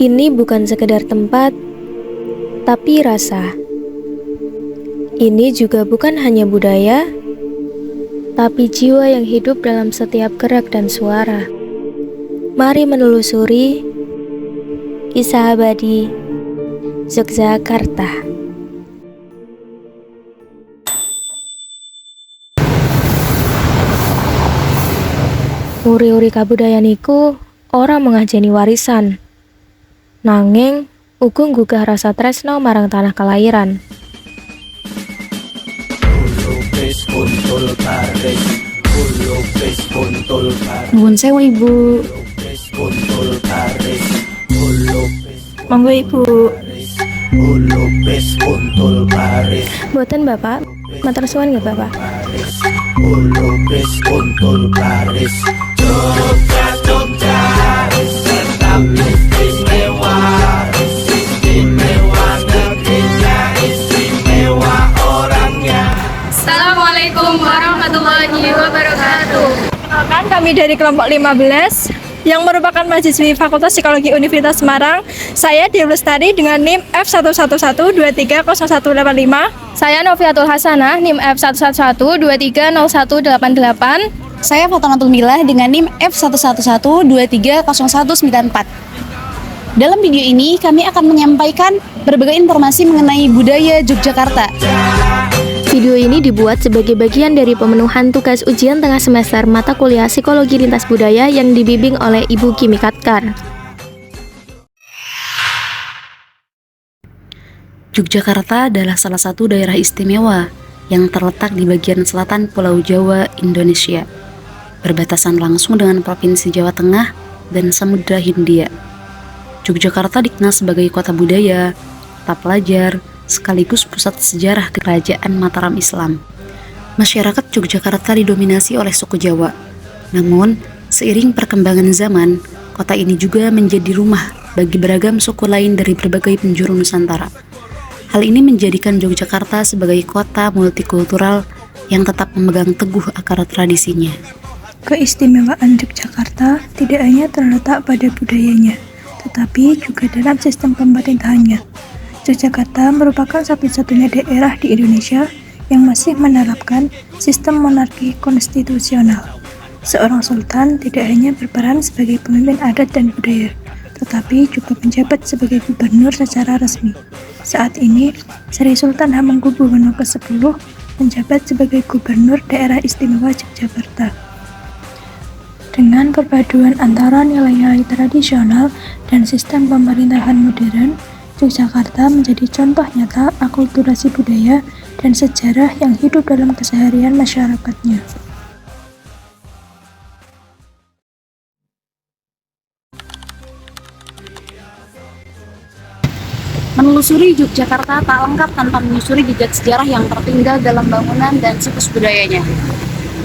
Ini bukan sekedar tempat, tapi rasa. Ini juga bukan hanya budaya, tapi jiwa yang hidup dalam setiap gerak dan suara. Mari menelusuri kisah abadi Yogyakarta. Uri-uri kabudayan iku ora mengajeni warisan. Nanging uga nggugah rasa tresno marang tanah kelahiran. Nuwun sewu Ibu. Monggo Ibu. Boten Bapak, matur suwun nggih Bapak. Assalamualaikum warahmatullahi wabarakatuh. Perkenalkan, kami dari kelompok 15 yang merupakan mahasiswi Fakultas Psikologi Universitas Semarang. Saya Dewi Lestari dengan NIM F111230185. Saya Noviatul Hasanah, NIM F111230188. Saya Fatanatul Milah dengan NIM F111230194. Dalam video ini kami akan menyampaikan berbagai informasi mengenai budaya Yogyakarta. Video ini dibuat sebagai bagian dari pemenuhan tugas ujian tengah semester mata kuliah Psikologi Lintas Budaya yang dibimbing oleh Ibu Kimi Katkar. Yogyakarta adalah salah satu daerah istimewa yang terletak di bagian selatan Pulau Jawa, Indonesia, berbatasan langsung dengan Provinsi Jawa Tengah dan Samudra Hindia. Yogyakarta dikenal sebagai kota budaya, kota pelajar, sekaligus pusat sejarah kerajaan Mataram Islam. Masyarakat Yogyakarta didominasi oleh suku Jawa. Namun, seiring perkembangan zaman, kota ini juga menjadi rumah bagi beragam suku lain dari berbagai penjuru Nusantara. Hal ini menjadikan Yogyakarta sebagai kota multikultural yang tetap memegang teguh akar tradisinya. Keistimewaan Yogyakarta tidak hanya terletak pada budayanya, tetapi juga dalam sistem pemerintahannya. Yogyakarta merupakan satu-satunya daerah di Indonesia yang masih menerapkan sistem monarki konstitusional. Seorang sultan tidak hanya berperan sebagai pemimpin adat dan budaya, tetapi juga menjabat sebagai gubernur secara resmi. Saat ini, Sri Sultan Hamengkubuwono ke-10 menjabat sebagai gubernur daerah istimewa Yogyakarta. Dengan perpaduan antara nilai-nilai tradisional dan sistem pemerintahan modern, Yogyakarta menjadi contoh nyata akulturasi budaya dan sejarah yang hidup dalam keseharian masyarakatnya. Menelusuri Yogyakarta tak lengkap tanpa menyusuri jejak sejarah yang tertinggal dalam bangunan dan situs budayanya.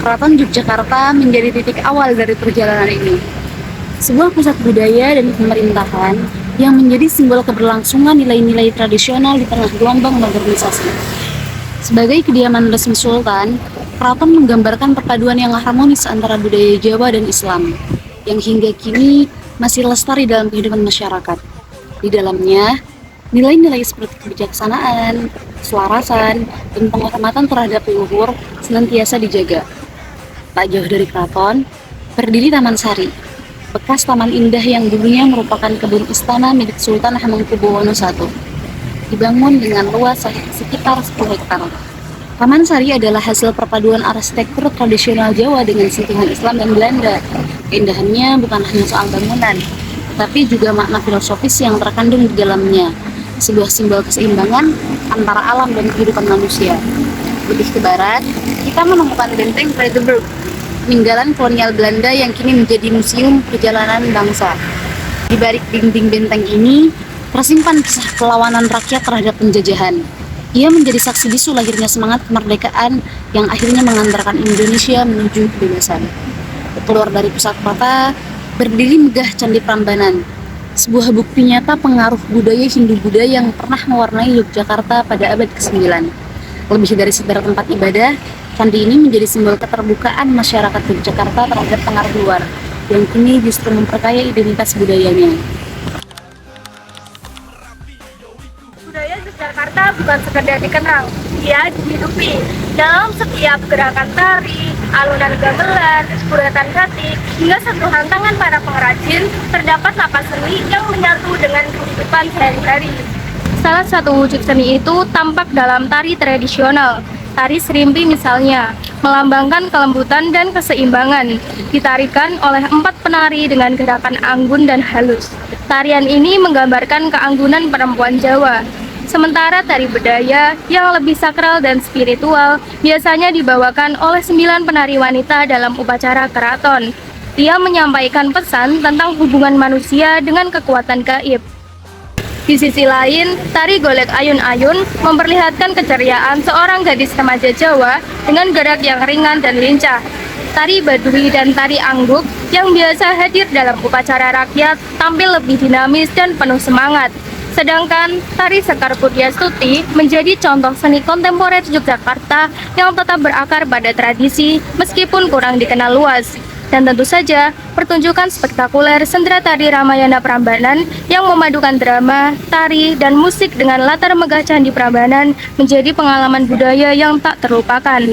Keraton Yogyakarta menjadi titik awal dari perjalanan ini. Sebuah pusat budaya dan pemerintahan yang menjadi simbol keberlangsungan nilai-nilai tradisional di tengah gelombang modernisasi. Sebagai kediaman resmi Sultan, keraton menggambarkan perpaduan yang harmonis antara budaya Jawa dan Islam, yang hingga kini masih lestari dalam kehidupan masyarakat. Di dalamnya, nilai-nilai seperti kebijaksanaan, keselarasan, dan penghormatan terhadap leluhur senantiasa dijaga. Tak jauh dari keraton, berdiri Taman Sari, bekas taman indah yang dulunya merupakan kebun istana milik Sultan Hamengkubuwono I. Dibangun dengan luas sekitar 10 hektar. Taman Sari adalah hasil perpaduan arsitektur tradisional Jawa dengan sentuhan Islam dan Belanda. Keindahannya bukan hanya soal bangunan, tapi juga makna filosofis yang terkandung di dalamnya, sebuah simbol keseimbangan antara alam dan kehidupan manusia. Lebih ke barat, kita menemukan benteng Vredenburg, peninggalan kolonial Belanda yang kini menjadi museum perjalanan bangsa. Di balik dinding benteng ini, tersimpan kisah perlawanan rakyat terhadap penjajahan. Ia menjadi saksi bisu lahirnya semangat kemerdekaan yang akhirnya mengantarkan Indonesia menuju kebebasan. Keluar dari pusat kota, berdiri megah Candi Prambanan, sebuah bukti nyata pengaruh budaya Hindu-Buddha yang pernah mewarnai Yogyakarta pada abad ke-9. Lebih dari sekedar tempat ibadah, candi ini menjadi simbol keterbukaan masyarakat Yogyakarta terhadap pengaruh luar, yang kini justru memperkaya identitas budayanya. bukan sekedar dikenang, ia dihidupi. Dalam setiap gerakan tari, alunan gamelan, guratan batik, hingga sentuhan tangan para pengrajin, terdapat napas seni yang menyatu dengan kehidupan sehari-hari. Salah satu wujud seni itu tampak dalam tari tradisional. Tari serimpi misalnya, melambangkan kelembutan dan keseimbangan, ditarikan oleh 4 penari dengan gerakan anggun dan halus. Tarian ini menggambarkan keanggunan perempuan Jawa. Sementara tari bedaya yang lebih sakral dan spiritual biasanya dibawakan oleh 9 penari wanita dalam upacara keraton. Ia menyampaikan pesan tentang hubungan manusia dengan kekuatan gaib. Di sisi lain, tari golek ayun-ayun memperlihatkan keceriaan seorang gadis remaja Jawa dengan gerak yang ringan dan lincah. Tari Baduy dan tari Angguk yang biasa hadir dalam upacara rakyat tampil lebih dinamis dan penuh semangat. Sedangkan tari Sekar Putyastuti menjadi contoh seni kontemporer Yogyakarta yang tetap berakar pada tradisi meskipun kurang dikenal luas. Dan tentu saja, pertunjukan spektakuler sendera tari Ramayana Prambanan yang memadukan drama, tari, dan musik dengan latar megah Candi Prambanan menjadi pengalaman budaya yang tak terlupakan.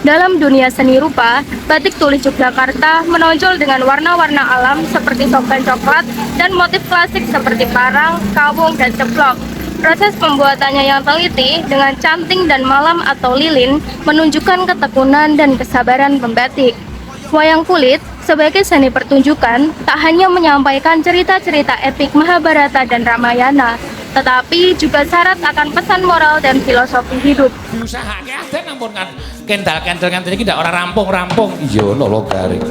Dalam dunia seni rupa, batik tulis Yogyakarta menonjol dengan warna-warna alam seperti sorban coklat dan motif klasik seperti parang, kawung, dan ceplok. Proses pembuatannya yang teliti dengan canting dan malam atau lilin menunjukkan ketekunan dan kesabaran pembatik. Wayang kulit sebagai seni pertunjukan tak hanya menyampaikan cerita-cerita epik Mahabharata dan Ramayana, tetapi juga syarat akan pesan moral dan filosofi hidup. Diusahake ada namun kan kendal-kendal iki ndak ora rampung-rampung. Iya lho garing.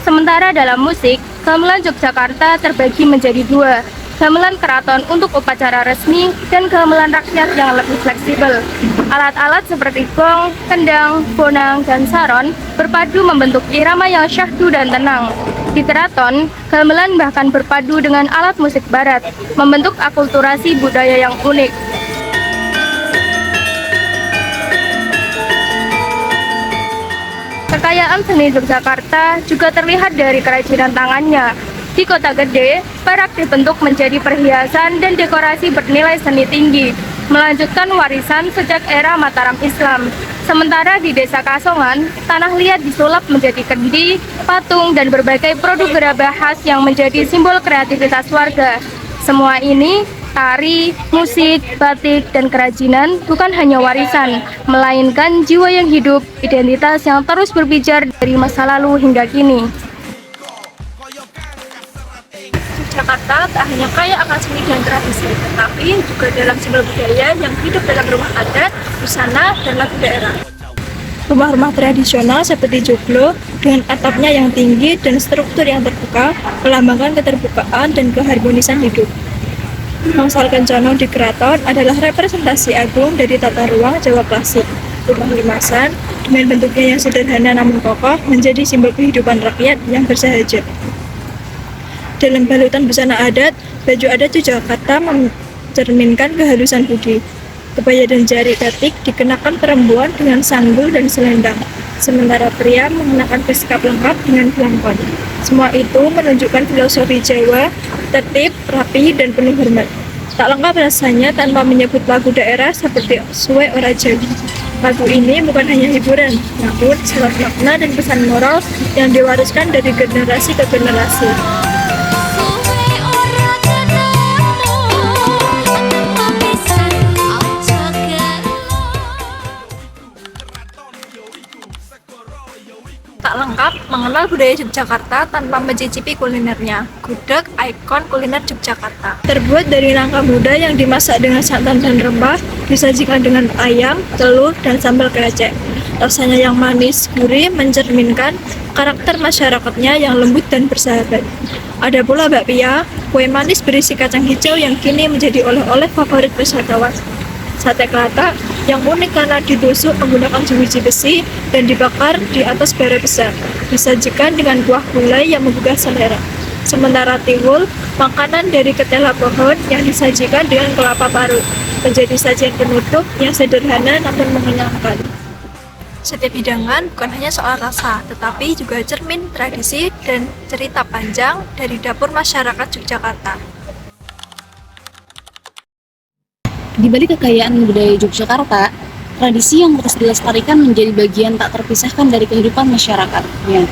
Sementara dalam musik, gamelan Yogyakarta terbagi menjadi 2. Gamelan keraton untuk upacara resmi dan gamelan rakyat yang lebih fleksibel. Alat-alat seperti gong, kendang, bonang, dan saron berpadu membentuk irama yang syahdu dan tenang. Di keraton, gamelan bahkan berpadu dengan alat musik barat, membentuk akulturasi budaya yang unik. Kekayaan seni Yogyakarta juga terlihat dari kerajinan tangannya. Di Kota Gede, perak dibentuk menjadi perhiasan dan dekorasi bernilai seni tinggi, melanjutkan warisan sejak era Mataram Islam. Sementara di Desa Kasongan, tanah liat disulap menjadi kendi, patung, dan berbagai produk gerabah khas yang menjadi simbol kreativitas warga. Semua ini, tari, musik, batik, dan kerajinan bukan hanya warisan, melainkan jiwa yang hidup, identitas yang terus berpijar dari masa lalu hingga kini. Jakarta tak hanya kaya akan seni dan tradisi, tetapi juga dalam simbol budaya yang hidup dalam rumah adat, busana, dan lagu daerah. Rumah-rumah tradisional seperti joglo dengan atapnya yang tinggi dan struktur yang terbuka melambangkan keterbukaan dan keharmonisan hidup. Bangsal Kencana di keraton adalah representasi agung dari tata ruang Jawa klasik. Rumah limasan dengan bentuknya yang sederhana namun kokoh menjadi simbol kehidupan rakyat yang bersahaja. Dalam balutan busana adat, baju adat Yogyakarta mencerminkan kehalusan budi. Kebaya dan jari batik dikenakan perempuan dengan sanggul dan selendang, sementara pria mengenakan beskap lengkap dengan kelangkon. Semua itu menunjukkan filosofi Jawa, tertib, rapi, dan penuh hormat. Tak lengkap rasanya tanpa menyebut lagu daerah seperti Suwe Ora Jawi. Lagu ini bukan hanya hiburan, namun syarat makna dan pesan moral yang diwariskan dari generasi ke generasi. Tak lengkap mengenal budaya Yogyakarta tanpa mencicipi kulinernya. Gudeg, ikon kuliner Yogyakarta. Terbuat dari nangka muda yang dimasak dengan santan dan rempah, disajikan dengan ayam, telur, dan sambal krecek. Rasanya yang manis, gurih, mencerminkan karakter masyarakatnya yang lembut dan bersahabat. Ada pula bakpia, kue manis berisi kacang hijau yang kini menjadi oleh-oleh favorit wisatawan. Sate kelatak yang unik karena ditusuk menggunakan jeruji besi dan dibakar di atas bara besar, disajikan dengan kuah gulai yang menggugah selera. Sementara tiwul, makanan dari ketela pohon yang disajikan dengan kelapa parut, menjadi sajian penutup yang sederhana namun mengenyangkan. Setiap hidangan bukan hanya soal rasa, tetapi juga cermin tradisi dan cerita panjang dari dapur masyarakat Yogyakarta. Di balik kekayaan budaya Yogyakarta, tradisi yang terus dilestarikan menjadi bagian tak terpisahkan dari kehidupan masyarakatnya.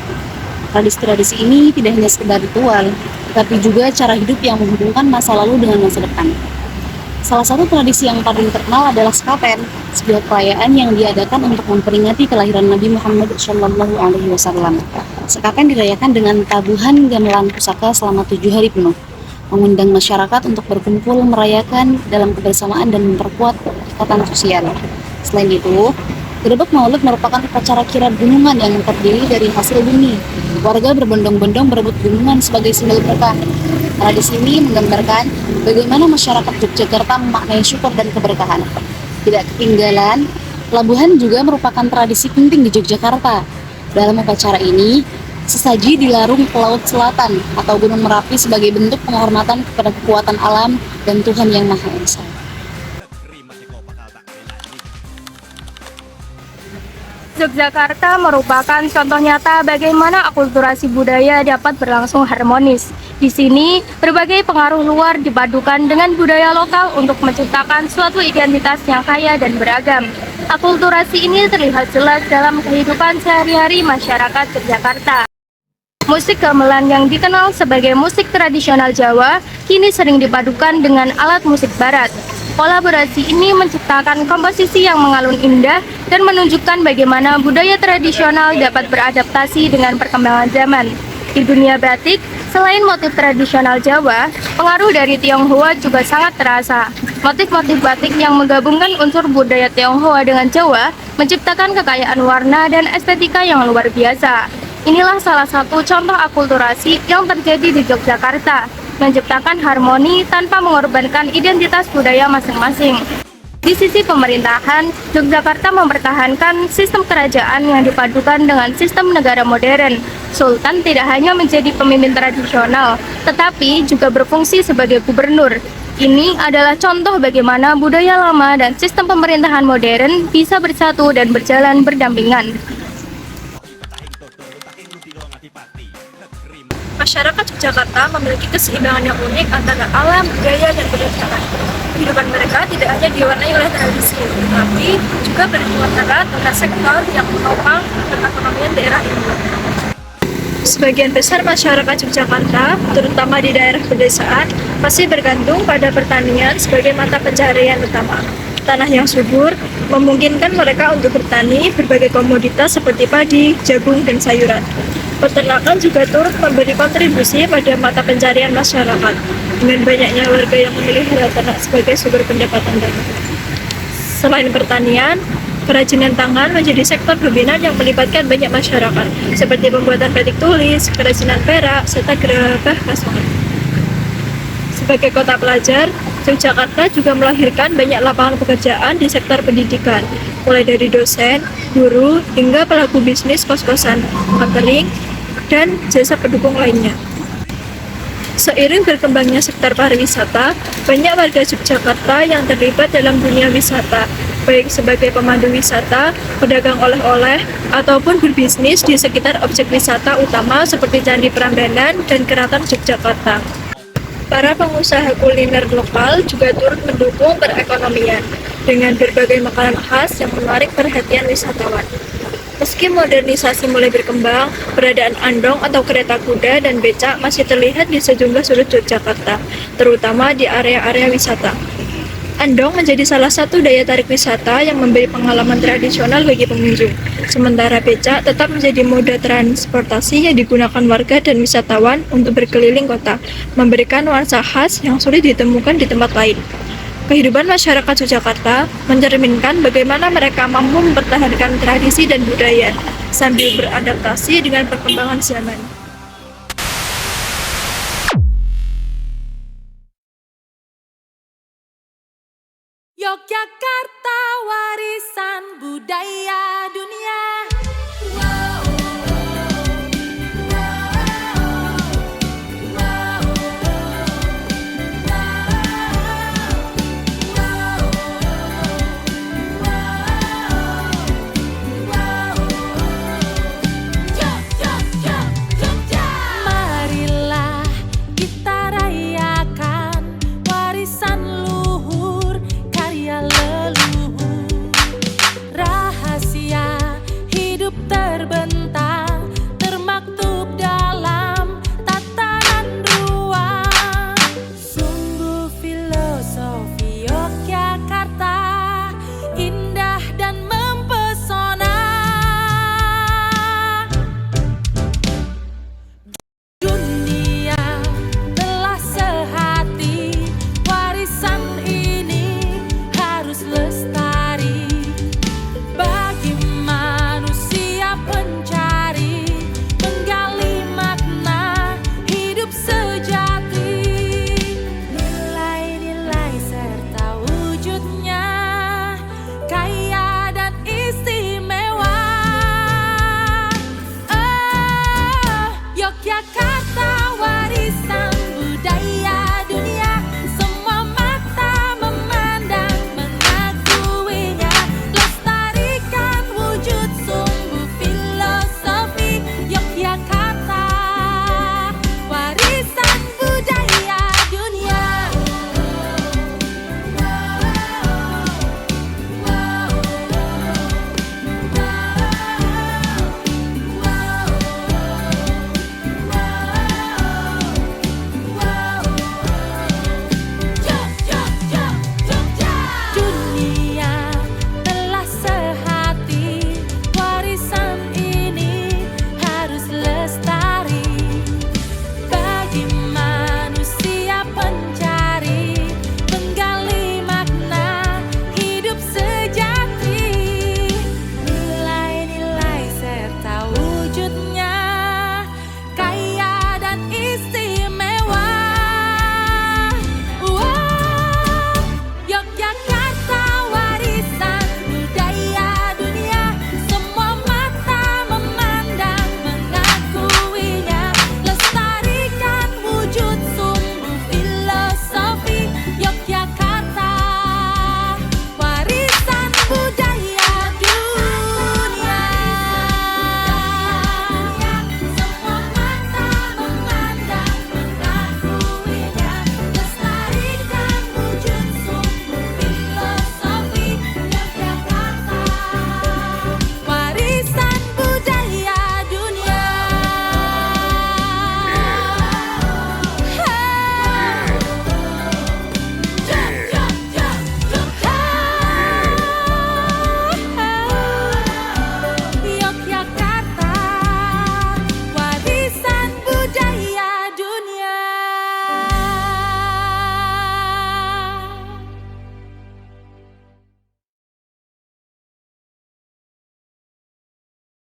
Tradisi-tradisi ini tidak hanya sekedar ritual, tapi juga cara hidup yang menghubungkan masa lalu dengan masa depan. Salah satu tradisi yang paling terkenal adalah Sekaten, sebuah perayaan yang diadakan untuk memperingati kelahiran Nabi Muhammad SAW. Sekaten dirayakan dengan tabuhan gamelan pusaka selama 7 hari penuh, mengundang masyarakat untuk berkumpul merayakan dalam kebersamaan dan memperkuat ikatan sosial. Selain itu, Gerebek Maulid merupakan upacara kirab gunungan yang terdiri dari hasil bumi. Warga berbondong-bondong berebut gunungan sebagai simbol berkah. Tradisi ini menggambarkan bagaimana masyarakat Yogyakarta memaknai syukur dan keberkahan. Tidak ketinggalan, pelabuhan juga merupakan tradisi penting di Yogyakarta. Dalam upacara ini, sesaji dilarung ke Laut Selatan atau Gunung Merapi sebagai bentuk penghormatan kepada kekuatan alam dan Tuhan Yang Maha Esa. Yogyakarta merupakan contoh nyata bagaimana akulturasi budaya dapat berlangsung harmonis. Di sini, berbagai pengaruh luar dipadukan dengan budaya lokal untuk menciptakan suatu identitas yang kaya dan beragam. Akulturasi ini terlihat jelas dalam kehidupan sehari-hari masyarakat Yogyakarta. Musik gamelan yang dikenal sebagai musik tradisional Jawa kini sering dipadukan dengan alat musik barat. Kolaborasi ini menciptakan komposisi yang mengalun indah dan menunjukkan bagaimana budaya tradisional dapat beradaptasi dengan perkembangan zaman. Di dunia batik, selain motif tradisional Jawa, pengaruh dari Tionghoa juga sangat terasa. Motif-motif batik yang menggabungkan unsur budaya Tionghoa dengan Jawa menciptakan kekayaan warna dan estetika yang luar biasa. Inilah salah satu contoh akulturasi yang terjadi di Yogyakarta, menciptakan harmoni tanpa mengorbankan identitas budaya masing-masing. Di sisi pemerintahan, Yogyakarta mempertahankan sistem kerajaan yang dipadukan dengan sistem negara modern. Sultan tidak hanya menjadi pemimpin tradisional, tetapi juga berfungsi sebagai gubernur. Ini adalah contoh bagaimana budaya lama dan sistem pemerintahan modern bisa bersatu dan berjalan berdampingan. Masyarakat Yogyakarta memiliki keseimbangan yang unik antara alam, budaya, dan kebiasaan. Kehidupan mereka tidak hanya diwarnai oleh tradisi, tetapi juga berhubungan erat dengan sektor yang menopang perekonomian daerah ini. Sebagian besar masyarakat Yogyakarta, terutama di daerah pedesaan, masih bergantung pada pertanian sebagai mata pencaharian utama. Tanah yang subur memungkinkan mereka untuk bertani berbagai komoditas seperti padi, jagung, dan sayuran. Peternakan juga turut memberi kontribusi pada mata pencarian masyarakat, dengan banyaknya warga yang memelihara ternak sebagai sumber pendapatan daerah. Selain pertanian, kerajinan tangan menjadi sektor dominan yang melibatkan banyak masyarakat, seperti pembuatan batik tulis, kerajinan perak, serta gerabah kasongan. Sebagai kota pelajar, Yogyakarta juga melahirkan banyak lapangan pekerjaan di sektor pendidikan, mulai dari dosen, guru, hingga pelaku bisnis kos-kosan, catering, dan jasa pendukung lainnya. Seiring berkembangnya sektor pariwisata, banyak warga Yogyakarta yang terlibat dalam dunia wisata, baik sebagai pemandu wisata, pedagang oleh-oleh, ataupun berbisnis di sekitar objek wisata utama seperti Candi Prambanan dan Keraton Yogyakarta. Para pengusaha kuliner lokal juga turut mendukung perekonomian dengan berbagai makanan khas yang menarik perhatian wisatawan. Meski modernisasi mulai berkembang, keberadaan andong atau kereta kuda dan becak masih terlihat di sejumlah sudut Yogyakarta, terutama di area-area wisata. Andong menjadi salah satu daya tarik wisata yang memberi pengalaman tradisional bagi pengunjung, sementara becak tetap menjadi moda transportasi yang digunakan warga dan wisatawan untuk berkeliling kota, memberikan nuansa khas yang sulit ditemukan di tempat lain. Kehidupan masyarakat Yogyakarta mencerminkan bagaimana mereka mampu mempertahankan tradisi dan budaya sambil beradaptasi dengan perkembangan zaman. Yogyakarta warisan budaya dunia. terbentang.